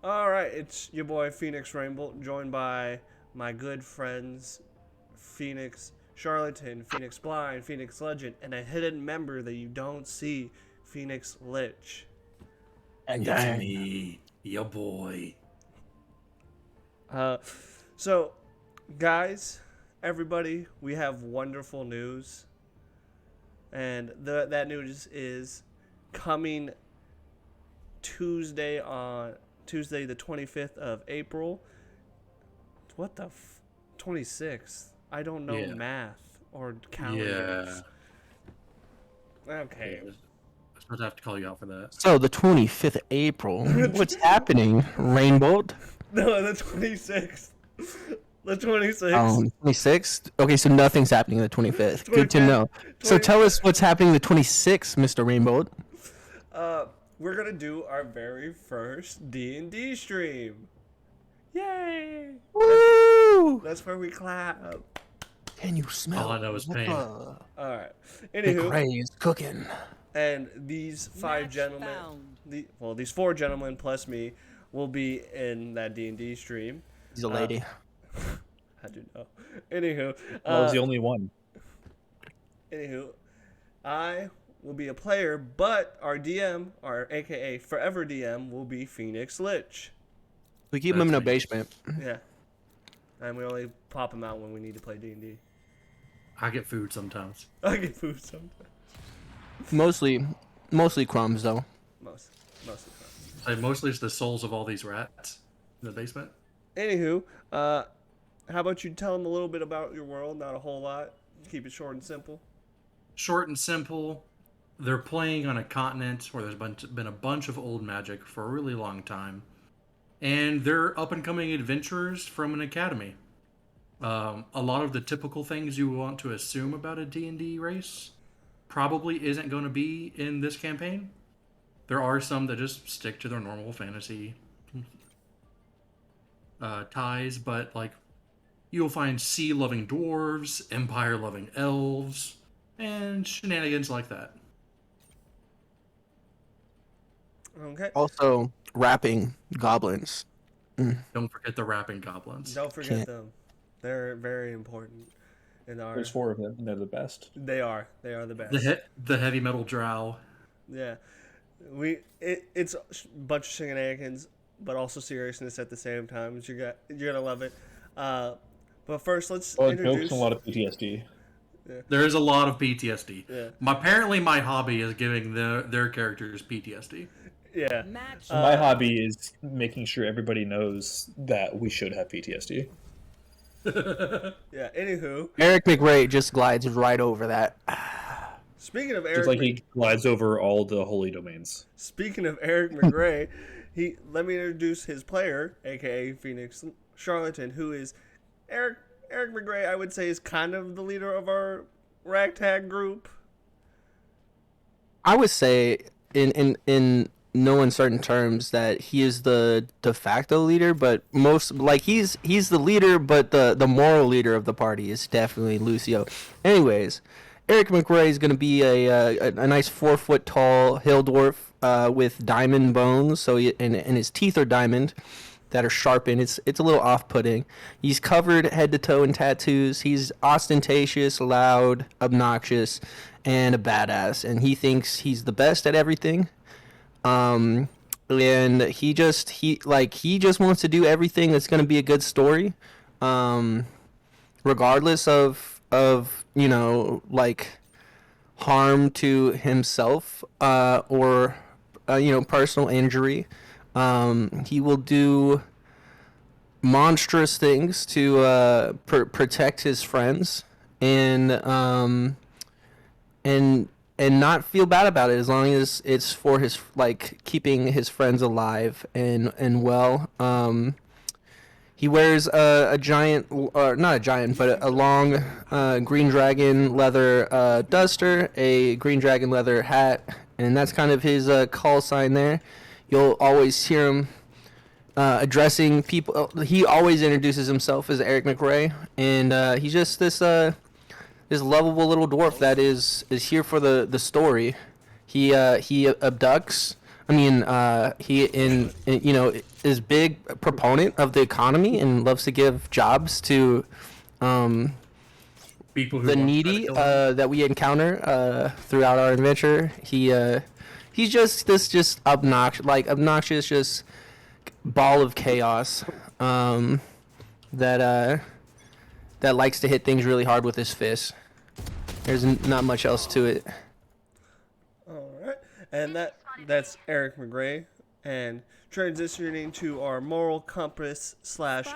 All right, it's your boy Phoenix Rainbow, joined by my good friends Phoenix Charlatan, Phoenix Blind, Phoenix Legend, and a hidden member that you don't see, Phoenix Lich. And It's me, your boy. Uh, so, guys, everybody, we have wonderful news, and that news is coming Tuesday the 25th of April. What the 26th? I don't know Yeah. math or calendars. Okay. Yeah. I'm supposed to have to call you out for that. So the 25th of April. What's happening, Rainbow? No, the 26th. The 26th. 26th? Okay, so nothing's happening on the 25th. Good to 25th, know. So tell us what's happening the 26th, Mr. Rainbow. We're gonna do our very first D&D stream. Yay! Woo! That's where we clap. Can you smell? All I know is pain. All right. The Anywho, gray is cooking. and these five gentlemen, these four gentlemen plus me, will be in that D&D stream. He's a lady. I do know. Anywho, I was the only one. I will be a player, but our DM, our AKA Forever DM, will be Phoenix Lich. We keep him in a That's nice. basement. Yeah, and we only pop him out when we need to play D&D. I get food sometimes. I get food sometimes. Mostly crumbs, though. Mostly. Mostly it's the souls of all these rats in the basement. Anywho, how about you tell them a little bit about your world? Not a whole lot. Keep it short and simple. Short and simple. They're playing on a continent where there's been a bunch of old magic for a really long time. And they're up-and-coming adventurers from an academy. A lot of the typical things you want to assume about a D&D race probably isn't going to be in this campaign. There are some that just stick to their normal fantasy ties, but like you'll find sea-loving dwarves, empire-loving elves, and shenanigans like that. Okay. Also, rapping goblins. Don't forget the rapping goblins. Don't forget Can't. them. They're very important in our. There's four of them, and they're the best. They are. They are the best. The heavy metal drow. Yeah. It's a bunch of shenanigans, but also seriousness at the same time. You're gonna love it. But first, let's Well, introduce. jokes and a lot of PTSD. There is a lot of PTSD. Yeah. Apparently, my hobby is giving their characters PTSD. Yeah. My hobby is making sure everybody knows that we should have PTSD. Yeah. Anywho, Eric McRae just glides right over that. speaking of Eric, Just like he glides over all the holy domains. Speaking of Eric McRae, let me introduce his player, aka Phoenix Charlatan, who is Eric McRae. I would say is kind of the leader of our ragtag group. I would say in no uncertain terms that he is the de facto leader, but he's the leader, but the moral leader of the party is definitely Lucio. Anyways, Eric McRae is going to be a nice 4-foot tall hill dwarf with diamond bones, and his teeth are diamond that are sharpened. It's a little off-putting. He's covered head to toe in tattoos. He's ostentatious, loud, obnoxious, and a badass. And he thinks he's the best at everything. And he just wants to do everything that's going to be a good story, regardless of harm to himself or personal injury. He will do monstrous things to protect his friends and not feel bad about it, as long as it's for his keeping his friends alive and well. He wears a giant, or not a giant, but a long green dragon leather duster, a green dragon leather hat, and that's kind of his call sign there. You'll always hear him addressing people. He always introduces himself as Eric McRae, and he's just this lovable little dwarf that is here for the story. He abducts I mean, he you know, is big proponent of the economy and loves to give jobs to People who the want to try to needy kill him. that we encounter throughout our adventure. He's just just obnoxious, just ball of chaos that that likes to hit things really hard with his fist. There's not much else to it. All right, and that's Eric McGray, and transitioning to our moral compass slash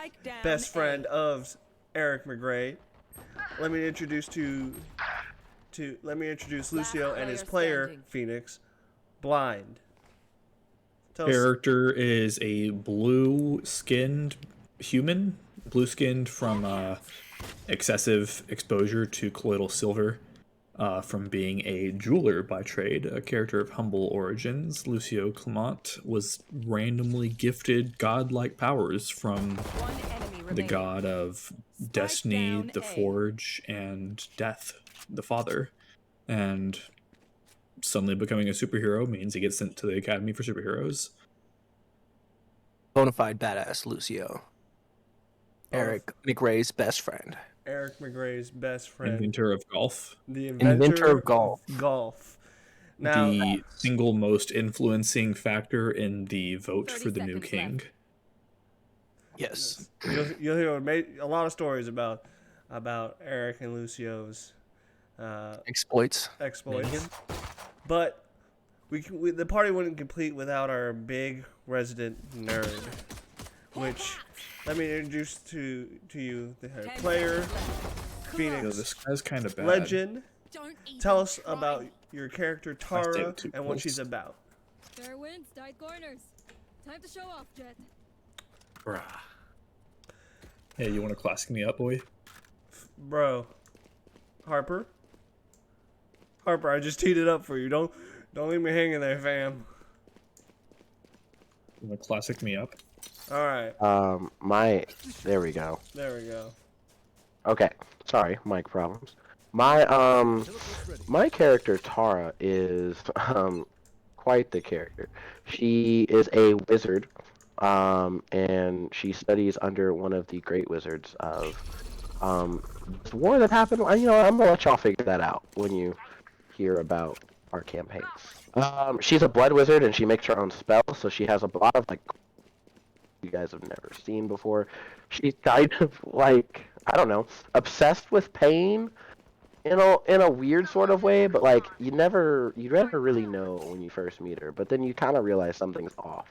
best friend of Eric McGray. Let me introduce Lucio and his player Phoenix, Blind. Tell us, Character is a blue-skinned human, blue-skinned from excessive exposure to colloidal silver, from being a jeweler by trade, a character of humble origins. Lucio Clement was randomly gifted godlike powers from the god of destiny, the forge, and death, the father. And suddenly becoming a superhero means he gets sent to the Academy for Superheroes. Bonafide badass Lucio. Eric McRae's best friend. Eric McGray's best friend, Inventor of golf. the Inventor of golf. golf. Now, The single most influencing factor in the vote for the new king. Yes. you'll hear a lot of stories about Eric and Lucio's Exploits. exploits, but the party wouldn't complete without our big resident nerd. Which, let me introduce to you the player, Yo, Phoenix this guy's kind of bad. Legend. Tell us about your character Tara too and what close. she's about. Fair winds, tight corners. Time to show off, Jet. Bruh. Hey, you want to classic me up, boy? Bro, Harper, I just teed it up for you. Don't leave me hanging there, fam. You want to classic me up? All right, There we go. there we go. Okay, sorry, mic problems. My character Tara is quite the character. She is a wizard, and she studies under one of the great wizards of this war that happened. You know, I'm gonna let y'all figure that out when you hear about our campaigns. She's a blood wizard and she makes her own spells, so she has a lot of like you guys have never seen before. She's kind of like, I don't know, obsessed with pain in a weird sort of way, but like you never really know when you first meet her, but then you kind of realize something's off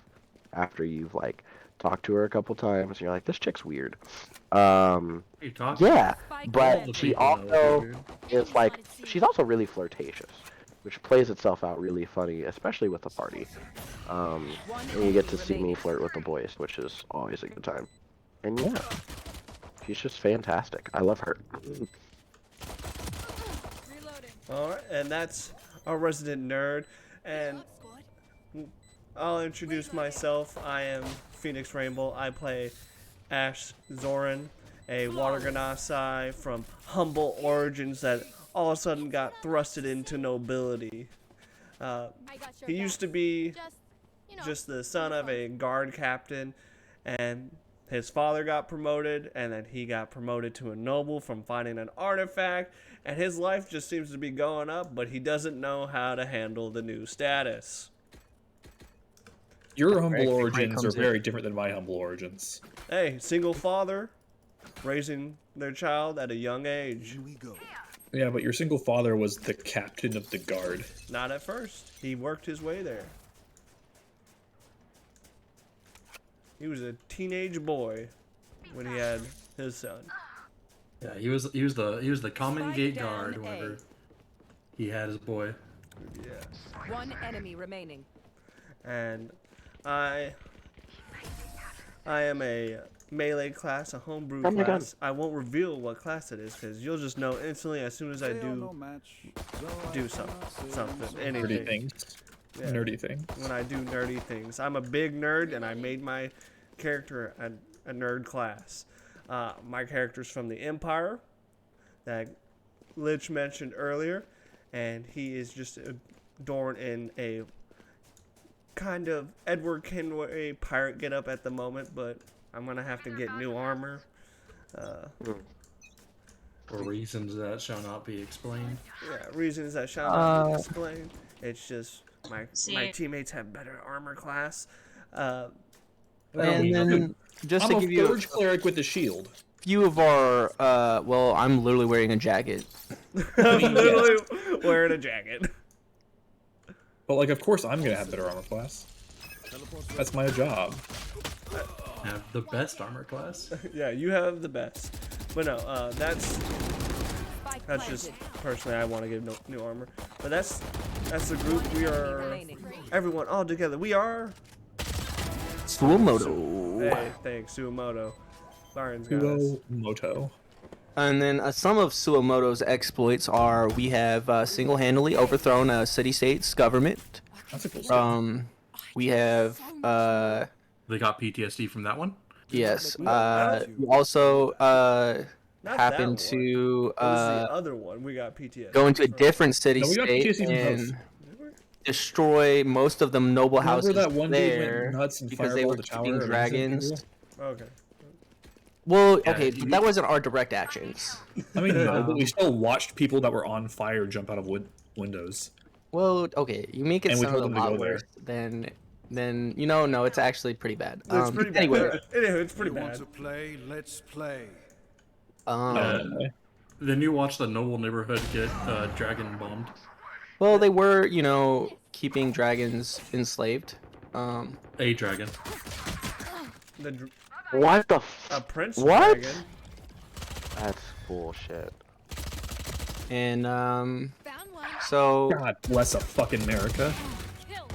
after you've like talked to her a couple times and you're like, this chick's weird. You talking? Yeah, but All she people know also what is like, she's also really flirtatious, which plays itself out really funny, especially with the party. And you get to see me flirt with the boys, which is always a good time. And yeah, she's just fantastic. I love her. Reloading. All right, and that's our resident nerd. And I'll introduce myself. I am Phoenix Rainbow. I play Ash Zoran, a water ganasai from humble origins that all of a sudden got thrusted into nobility. He used to be just the son of a guard captain, and his father got promoted, and then he got promoted to a noble from finding an artifact, and his life just seems to be going up, but he doesn't know how to handle the new status. Your humble Right, origins are comes in. very different than my humble origins. Hey, single father, raising their child at a young age. Yeah, but your single father was the captain of the guard. Not at first. He worked his way there. He was a teenage boy when he had his son. Yeah, he was the common Spike gate down guard A. whenever he had his boy. Yeah. One enemy remaining. And I am a melee class, a homebrew Oh my God. class. I won't reveal what class it is because you'll just know instantly as soon as I do something, Nerdy anything. things. Yeah. Nerdy things. When I do nerdy things. I'm a big nerd, and I made my character a nerd class. My character's from the Empire that Lich mentioned earlier, and he is just adorned in a kind of Edward Kenway pirate get up at the moment, but I'm gonna have to get new armor. For reasons that shall not be explained. Yeah, reasons that shall not be explained. It's just my teammates have better armor class. And then just to I'm give a you forge cleric with a shield. few of our well, I'm literally wearing a jacket. I'm literally wearing a jacket. But like, of course, I'm gonna have better armor class. That's my job. Have the best armor class. Yeah, you have the best. But no, that's just personally I want to get new armor. But that's the group. We are everyone all together. We are. Suwamoto. Hey, thanks, Suwamoto. Byron's got us. Moto. And then some of Suwamoto's exploits are we have single-handedly overthrown a city-state's government. That's a cool stuff. We have They got PTSD from that one. yes. We also Not happened that one. to What was the other one? We got PTSD. go into a from. different No, we got city-state PTSD from and destroy most of the noble houses Remember that one dude there went nuts and because they were fireballed the keeping tower? dragons. Okay. Well, Yeah, okay, but that wasn't our direct actions. I mean, no, but we still watched people that were on fire jump out of windows. Well, okay, you make it And we sound a told them to lot go there. worse than no, it's actually pretty bad. It's pretty bad. Anyway, Anyway, it's pretty You want bad. to play? Let's play. Then you watch the noble neighborhood get dragon bombed. well, they were, keeping dragons enslaved. A dragon. What the A prince What? dragon. That's bullshit. And Found one. so God bless a fucking America. Kill.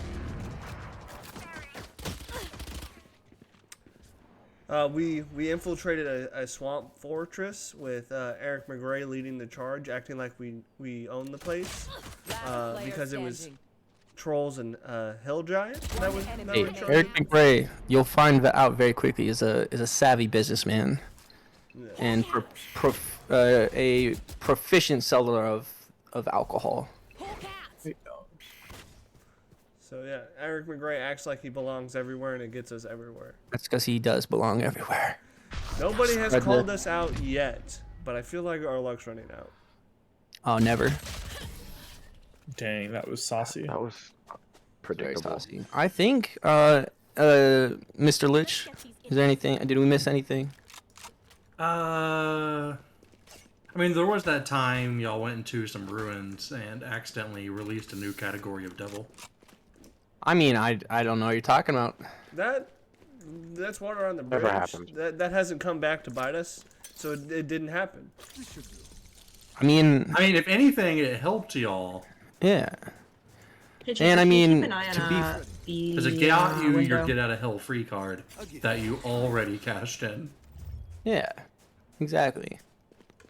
We infiltrated a swamp fortress with Eric McGray leading the charge, acting like we own the place, Last player because it was standing. trolls and hill giant. That was that hey, were charging. Eric McRae, you'll find that out very quickly. Is a savvy businessman and a proficient seller of alcohol. Pull cats. So yeah, Eric McGray acts like he belongs everywhere, and it gets us everywhere. That's because he does belong everywhere. Nobody has Spread called the- us out yet, but I feel like our luck's running out. Oh, never. Dang, that was saucy. That was Very predictable. saucy. I think, Mr. Lich, is there anything? Did we miss anything? I mean, there was that time y'all went into some ruins and accidentally released a new category of devil. I mean, I don't know what you're talking about. That's water on the bridge. Never happened. That hasn't come back to bite us, so it didn't happen. I mean, I mean, if anything, it helped y'all. yeah. Did And I keep mean, an eye to on, be Because it the, got you your window? get out of hell free card that you already cashed in. Yeah, exactly.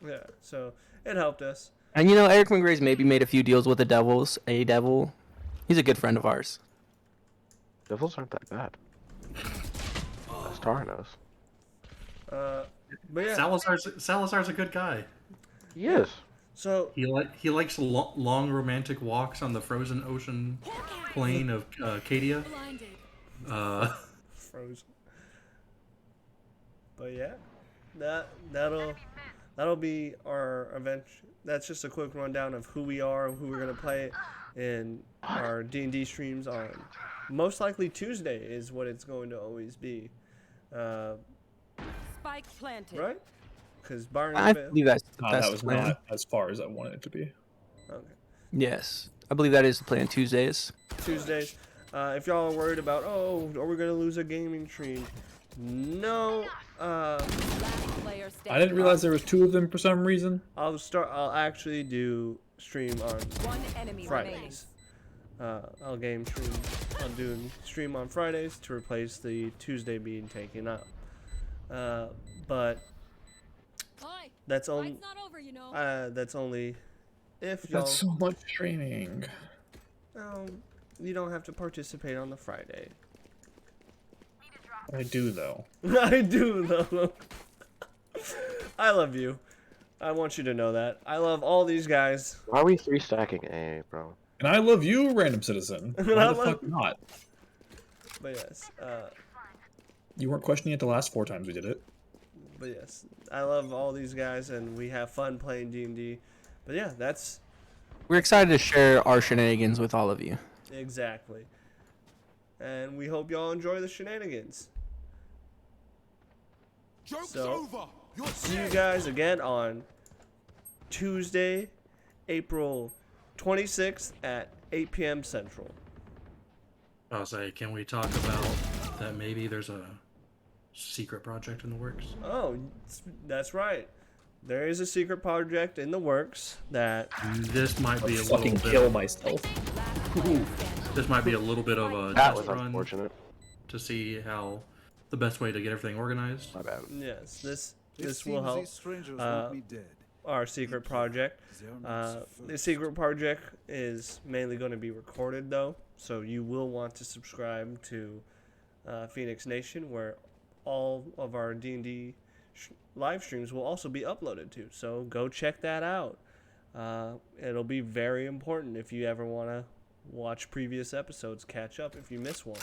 Yeah, so it helped us. And Eric McGray's maybe made a few deals with the devils. A devil, he's a good friend of ours. Devils aren't that bad. As Tara knows. But yeah, Salazar's a good guy. He is. so He likes long romantic walks on the frozen ocean plain of Cadia. Blinded. frozen. But yeah, that'll be our event. That's just a quick rundown of who we are and who we're gonna play in our D&D streams on. Most likely Tuesday is what it's going to always be, Spike planted. right? Because Byron. I believe that's the That best was plan. not as far as I wanted it to be. Okay. Yes, I believe that is the plan. Tuesdays. Tuesdays. If y'all are worried about, are we gonna lose a gaming stream? No. Last player standing. I didn't realize there was two of them for some reason. I'll actually do stream on One enemy remaining. Fridays. I'll do stream on Fridays to replace the Tuesday being taken up. But Hi. that's only Fight's not over, you know. that's only if y'all That's so much training. you don't have to participate on the Friday. I do though. I do though. I love you. I want you to know that. I love all these guys. Why are we 3 stacking A, bro? And I love you, random citizen. Why I the love- fuck not? But yes, You weren't questioning it the last 4 times we did it. but yes, I love all these guys, and we have fun playing D&D. But yeah, that's We're excited to share our shenanigans with all of you. exactly. And we hope y'all enjoy the shenanigans. Joke's So, over. You're see you dead. guys again on Tuesday, April 26th at 8 p.m. Central. I'll say, can we talk about that maybe there's a secret project in the works? Oh, that's right. There is a secret project in the works that This might be a little Fucking bit. kill myself. This might be a little bit of a That test was run unfortunate. to see how the best way to get everything organized. My bad. yes, this It will seems help these strangers uh, want me dead. our secret project. They're not so The first. secret project is mainly going to be recorded though, so you will want to subscribe to Phoenix Nation, where all of our D&D live streams will also be uploaded to. So go check that out. It'll be very important if you ever want to watch previous episodes, catch up if you miss one.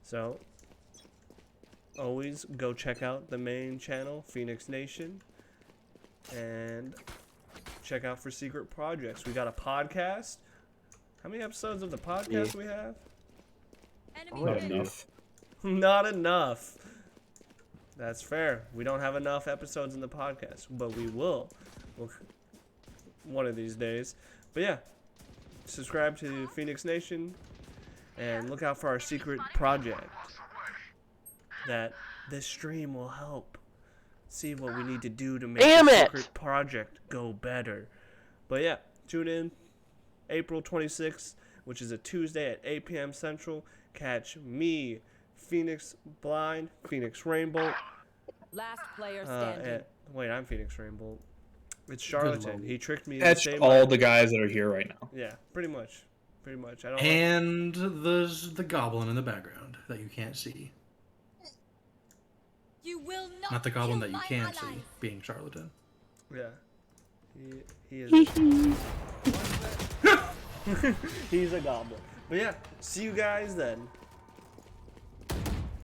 So always go check out the main channel, Phoenix Nation, and check out for secret projects. We got a podcast. How many episodes of the podcast we have? Enemy Oh, Not hit. enough. Not enough. That's fair. We don't have enough episodes in the podcast, but we will. One of these days. But yeah, subscribe to Phoenix Nation and look out for our secret project that this stream will help see what we need to do to make Damn the it! secret project go better. But yeah, tune in April 26th, which is a Tuesday at 8 p.m. Central. Catch me, Phoenix Blind, Phoenix Rainbow. Last player standing. Wait, I'm Phoenix Rainbow. It's Charlatan. lord. He tricked me. into Catch saying all my- the guys that are here right now. Yeah, pretty much. Pretty much. I don't know. And there's the goblin in the background that you can't see. You will not. Not the goblin kill that you my can allies. see, being charlatan. Yeah. He is. He's a goblin. But yeah, see you guys then.